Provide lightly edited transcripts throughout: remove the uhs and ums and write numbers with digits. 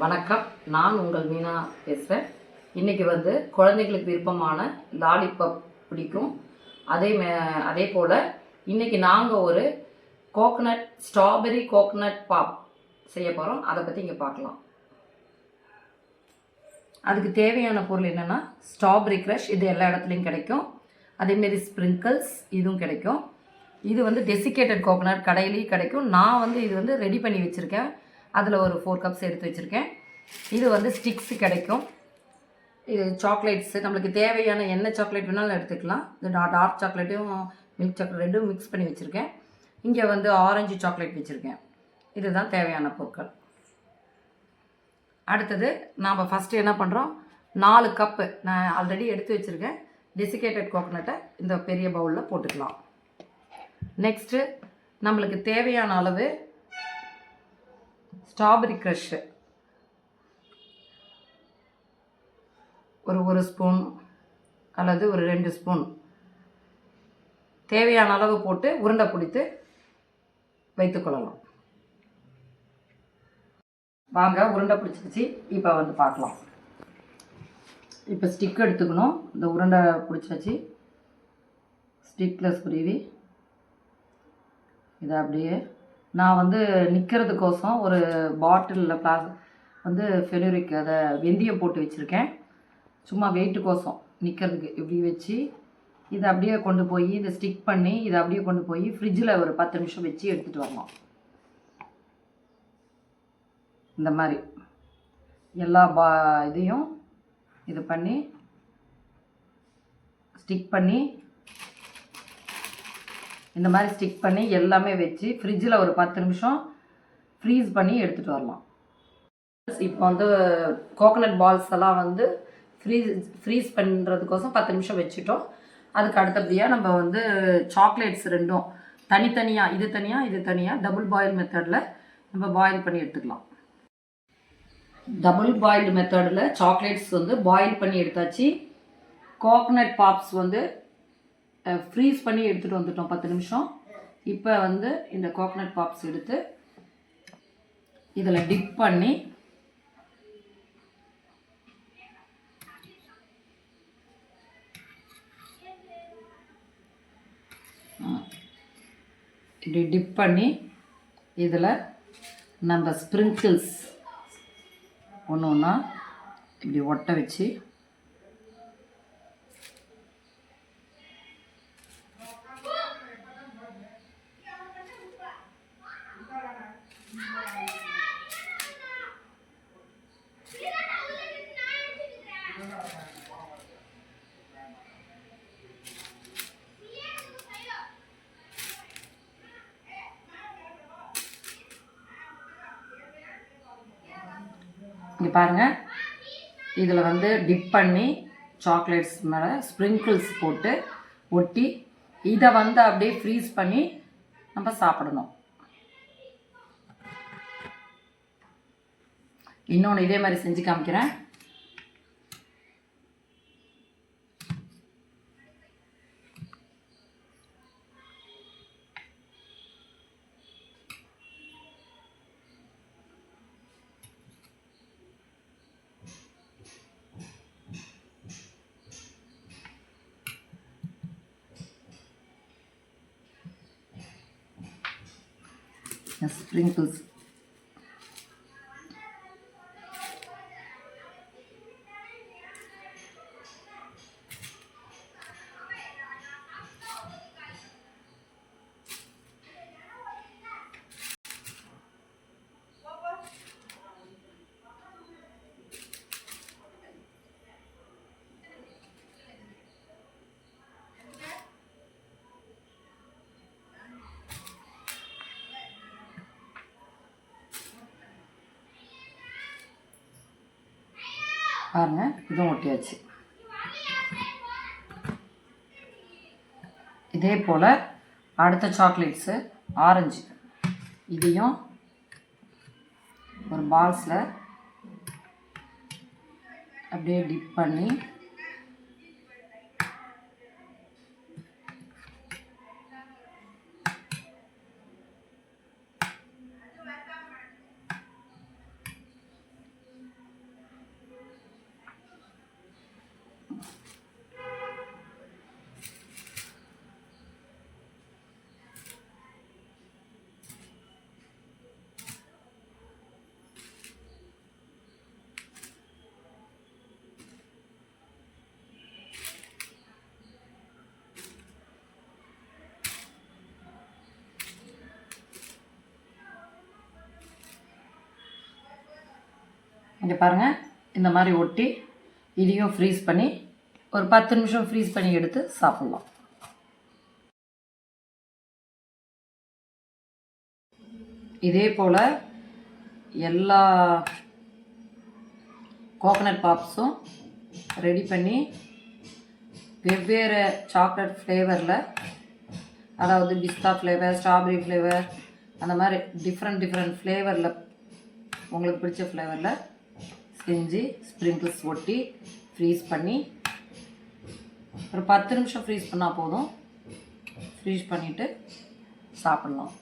வணக்கம், நான் உங்கள் மீனா பேசுகிறேன். இன்றைக்கி குழந்தைங்களுக்கு விருப்பமான லாலிபப் பிடிக்கும். அதே போல் இன்றைக்கி நாங்கள் ஒரு ஸ்ட்ராபெரி கோகனட் பாப் செய்ய போகிறோம். அதை பற்றி இங்கே பார்க்கலாம். அதுக்கு தேவையான பொருள் என்னென்னா, ஸ்ட்ராபெரி க்ரஷ், இது எல்லா இடத்துலையும் கிடைக்கும். அதேமாரி ஸ்ப்ரிங்கிள்ஸ், இதுவும் கிடைக்கும். இது டெசிகேட்டட் கோகனட் கடையிலையும் கிடைக்கும். நான் இது ரெடி பண்ணி வச்சுருக்கேன். அதில் ஒரு 4 கப்ஸ் எடுத்து வச்சுருக்கேன். இது ஸ்டிக்ஸு கிடைக்கும். இது சாக்லேட்ஸு, நம்மளுக்கு தேவையான என்ன சாக்லேட் வேணாலும் எடுத்துக்கலாம். இது டார்க் சாக்லேட்டும் மில்க் சாக்லேட் ரெண்டும் மிக்ஸ் பண்ணி வச்சுருக்கேன். இங்கே ஆரஞ்சு சாக்லேட் வச்சுருக்கேன். இதுதான் தேவையான பொருட்கள். அடுத்தது நாம் ஃபஸ்ட்டு என்ன பண்ணுறோம், 4 கப்பு நான் ஆல்ரெடி எடுத்து வச்சுருக்கேன் டெசிகேட்டட் கோகனட்டை இந்த பெரிய பவுலில் போட்டுக்கலாம். நெக்ஸ்ட்டு நம்மளுக்கு தேவையான அளவு ஸ்ட்ராபெரி க்ரஷ்ஷு ஒரு ஸ்பூன் அல்லது ஒரு 2 ஸ்பூன் தேவையான அளவு போட்டு உருண்டை பிடித்து வைத்துக்கொள்ளலாம். வாங்க, உருண்டை பிடிச்சிருச்சு. இப்போ பார்க்கலாம். இப்போ ஸ்டிக் எடுத்துக்கணும். இந்த உருண்டை பிடிச்சி வச்சு ஸ்டிக்கில் சுருவி இதை அப்படியே நான் நிற்கிறதுக்கோசம் ஒரு பாட்டிலில் ஃபெனுரிக் அதை வெந்தயம் போட்டு வச்சுருக்கேன். சும்மா வெயிட்டுக்கோசம் நிற்கிறதுக்கு இப்படி வச்சு இதை அப்படியே கொண்டு போய் இதை ஸ்டிக் பண்ணி இதை அப்படியே கொண்டு போய் ஃப்ரிட்ஜில் ஒரு 10 நிமிஷம் வச்சு எடுத்துகிட்டு வரலாம். இந்த மாதிரி எல்லா இதையும் இது பண்ணி ஸ்டிக் பண்ணி இந்த மாதிரி ஸ்டிக் பண்ணி எல்லாமே வச்சு ஃப்ரிட்ஜில் ஒரு 10 நிமிஷம் ஃப்ரீஸ் பண்ணி எடுத்துகிட்டு வரலாம். இப்போ கோகனட் பால்ஸ் எல்லாம் ஃப்ரீஸ் பண்ணுறதுக்கோசம் 10 நிமிஷம் வச்சுட்டோம். அதுக்கு அடுத்தபடியாக நம்ம சாக்லேட்ஸ் ரெண்டும் தனித்தனியாக, இது தனியாக டபுள் பாயில் மெத்தடில் நம்ம பாயில் பண்ணி எடுத்துக்கலாம். டபுள் பாயில்டு மெத்தடில் சாக்லேட்ஸ் பாயில் பண்ணி எடுத்தாச்சு. கோகனட் பாப்ஸ் ஃப்ரீஸ் பண்ணி எடுத்துகிட்டு வந்துட்டோம் 10 நிமிஷம். இப்போ இந்த கோகனட் பாப்ஸ் எடுத்து இதில் டிப் பண்ணி இப்படி டிப் பண்ணி இதில் நம்ம ஸ்ப்ரிங்கிள்ஸ் ஒன்று ஒன்றா இப்படி ஒட்ட வச்சு இங்கே பாருங்கள், இதில் டிப் பண்ணி சாக்லேட்ஸ் மேலே ஸ்ப்ரிங்கிள்ஸ் போட்டு ஒட்டி இதை அப்படியே ஃப்ரீஸ் பண்ணி நம்ம சாப்பிடணும். இன்னொன்று இதே மாதிரி செஞ்சு காமிக்கிறேன். Sprinkles. பாருங்கள், இதுவும் ஒட்டியாச்சு. இதே போல் அடுத்த சாக்லேட்ஸு ஆரஞ்சு, இதையும் ஒரு பால்ஸில் அப்படியே டிப் பண்ணி இங்கே பாருங்கள், இந்த மாதிரி ஒட்டி இதையும் ஃப்ரீஸ் பண்ணி ஒரு 10 நிமிஷம் ஃப்ரீஸ் பண்ணி எடுத்து சாப்பிட்லாம். இதே போல் எல்லா கோகனட் பாப்ஸும் ரெடி பண்ணி வெவ்வேறு சாக்லேட் ஃப்ளேவரில், அதாவது பிஸ்தா ஃப்ளேவர், ஸ்ட்ராபெரி ஃப்ளேவர், அந்த மாதிரி டிஃப்ரெண்ட் ஃப்ளேவரில் உங்களுக்கு பிடிச்ச ஃப்ளேவரில் செஞ்சு ஸ்ப்ரிங்கிள்ஸ் ஒட்டி ஃப்ரீஸ் பண்ணி ஒரு 10 நிமிஷம் ஃப்ரீஸ் பண்ணால் போதும். ஃப்ரீஸ் பண்ணிவிட்டு சாப்பிட்லாம்.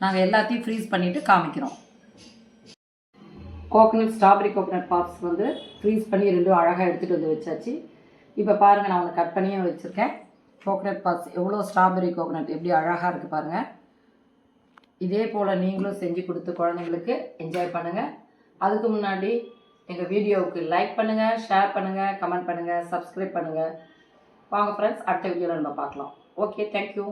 நாங்கள் எல்லாத்தையும் ஃப்ரீஸ் பண்ணிவிட்டு காமிக்கிறோம். கோகனட் ஸ்ட்ராபெரி கோகனட் பாப்ஸ் வந்து ஃப்ரீஸ் பண்ணி ரெண்டும் அழகாக எடுத்துகிட்டு வந்து வச்சாச்சு. இப்போ பாருங்கள், நான் வந்து கட் பண்ணியும் வச்சுருக்கேன். கோகனட் பாப்ஸ் எவ்வளோ ஸ்ட்ராபெரி கோகனட் எப்படி அழகாக இருக்குது பாருங்கள். இதே போல் நீங்களும் செஞ்சு கொடுத்து குழந்தைங்களுக்கு என்ஜாய் பண்ணுங்கள். அதுக்கு முன்னாடி எங்கள் வீடியோவுக்கு லைக் பண்ணுங்கள், ஷேர் பண்ணுங்கள், கமெண்ட் பண்ணுங்கள், சப்ஸ்கிரைப் பண்ணுங்கள். வாங்க ஃப்ரெண்ட்ஸ், அடுத்த வீடியோவில் நம்ம பார்க்கலாம். Okay, thank you.